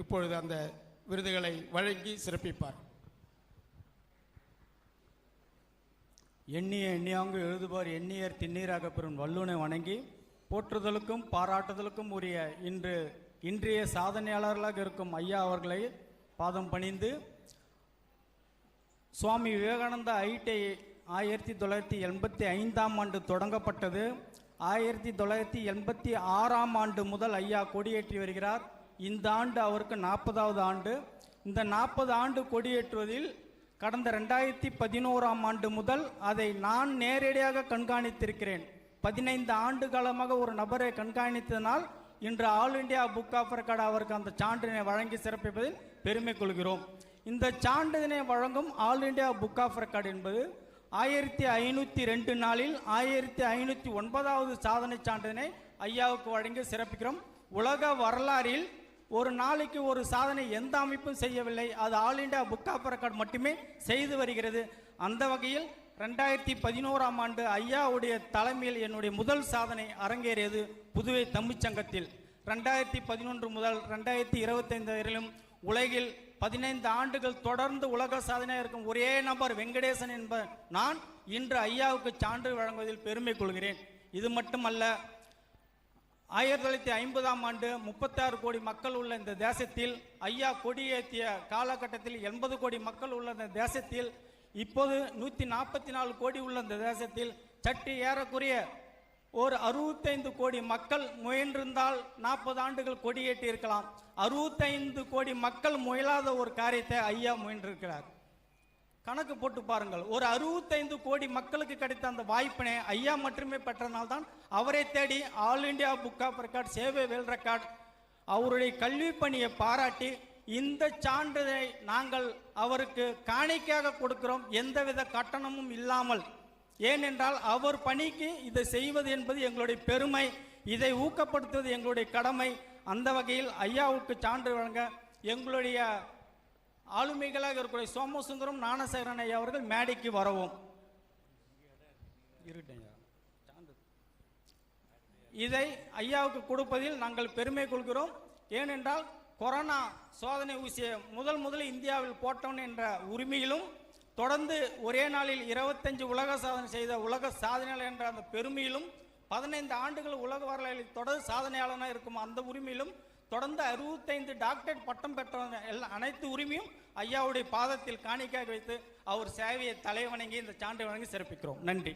இப்பொழுது அந்த விருதுகளை வழங்கி சிறப்பிப்பார். எண்ணிய எண்ணியாங்கு எழுதுபார் எண்ணியர் திண்ணீராக பெறும் வல்லுனை வணங்கி போற்றுதலுக்கும் பாராட்டுதலுக்கும் உரிய இன்றைய சாதனையாளர்களாக இருக்கும் ஐயா அவர்களை பாதம் பணிந்து, சுவாமி விவேகானந்தா ஐடிஐ 1985ஆம் ஆண்டு தொடங்கப்பட்டது. 1986ஆம் ஆண்டு முதல் ஐயா கொடியேற்றி வருகிறார். இந்த ஆண்டு அவருக்கு 40வது ஆண்டு. இந்த 40 ஆண்டு கொடியேற்றுவதில் கடந்த 2011ஆம் ஆண்டு முதல் அதை நான் நேரடியாக கண்காணித்திருக்கிறேன். 15 ஆண்டு காலமாக ஒரு நபரை கண்காணித்ததனால் இன்று all India book of record அவருக்கு அந்த சான்றினை வழங்கி சிறப்பிப்பதில் பெருமை கொள்கிறோம். இந்த சான்றினை வழங்கும் all India book of record என்பது 1502 நாளில் 1509வது சாதனை சான்றினை ஐயாவுக்கு வழங்கி சிறப்பிக்கிறோம். உலக வரலாறில் ஒரு நாளைக்கு ஒரு சாதனை எந்த அமைப்பும் செய்யவில்லை, அது all India book of record மட்டுமே செய்து வருகிறது. அந்த வகையில் 2011ஆம் ஆண்டு ஐயாவுடைய தலைமையில் என்னுடைய முதல் சாதனை அரங்கேறியது புதுவை தமிழ்ச்சங்கத்தில். 2011 முதல் 2025 வரையிலும் உலகில் 15 ஆண்டுகள் தொடர்ந்து உலக சாதனையாக இருக்கும் ஒரே நபர் வெங்கடேசன் என்பவர் நான். இன்று ஐயாவுக்கு சான்று வழங்குவதில் பெருமை கொள்கிறேன். இது மட்டுமல்ல, 1950ஆம் ஆண்டு 36 கோடி மக்கள் உள்ள இந்த தேசத்தில் ஐயா கொடியேற்றிய காலகட்டத்தில் 80 கோடி மக்கள் உள்ள இந்த தேசத்தில் இப்போது 144 கோடி உள்ள இந்த தேசத்தில் சற்று ஏறக்குறைய ஒரு 65 கோடி மக்கள் முயன்றிருந்தால் 40 ஆண்டுகள் கொடியேற்றி இருக்கலாம். 65 கோடி மக்கள் முயலாத ஒரு காரியத்தை ஐயா முயன்றிருக்கிறார். கணக்கு போட்டு பாருங்கள். ஒரு 65 கோடி மக்களுக்கு கிடைத்த அந்த வாய்ப்பினை ஐயா மட்டுமே பெற்றனால்தான் அவரை தேடி all India book of record சேவை வேல் ரெக்கார்ட் அவருடைய கல்வி பணியை பாராட்டி இந்த சான்றிதழை நாங்கள் அவருக்கு காணிக்கையாக கொடுக்கிறோம், எந்தவித கட்டணமும் இல்லாமல். ஏனென்றால் அவர் பணிக்கு இதை செய்வது என்பது எங்களுடைய பெருமை, இதை ஊக்கப்படுத்துவது எங்களுடைய கடமை. அந்த வகையில் ஐயாவுக்கு சான்று வழங்க எங்களுடைய ஆளுமைகளாக இருக்கக்கூடிய சோமசுந்தரம் ஞானசேகரன் ஐயா அவர்கள் மேடைக்கு வரவும். இதை ஐயாவுக்கு கொடுப்பதில் நாங்கள் பெருமை கொள்கிறோம். ஏனென்றால் கொரோனா சோதனை ஊசியை முதலில் இந்தியாவில் போட்டோம் என்ற உரிமையிலும், தொடர்ந்து ஒரே நாளில் 25 உலக சாதனை செய்த உலக சாதனையாளர் என்ற அந்த பெருமையிலும், 15 ஆண்டுகள் உலக வரலாற்றில் தொடர் சாதனையாளனாக இருக்கும் அந்த உரிமையிலும், தொடர்ந்து 65 டாக்டரேட் பட்டம் பெற்ற அனைத்து உரிமையும் ஐயாவுடைய பாதத்தில் காணிக்கையாக வைத்து அவர் சேவையை தலைவணங்கி இந்த சான்றை வழங்கி சிறப்பிக்கிறோம். நன்றி.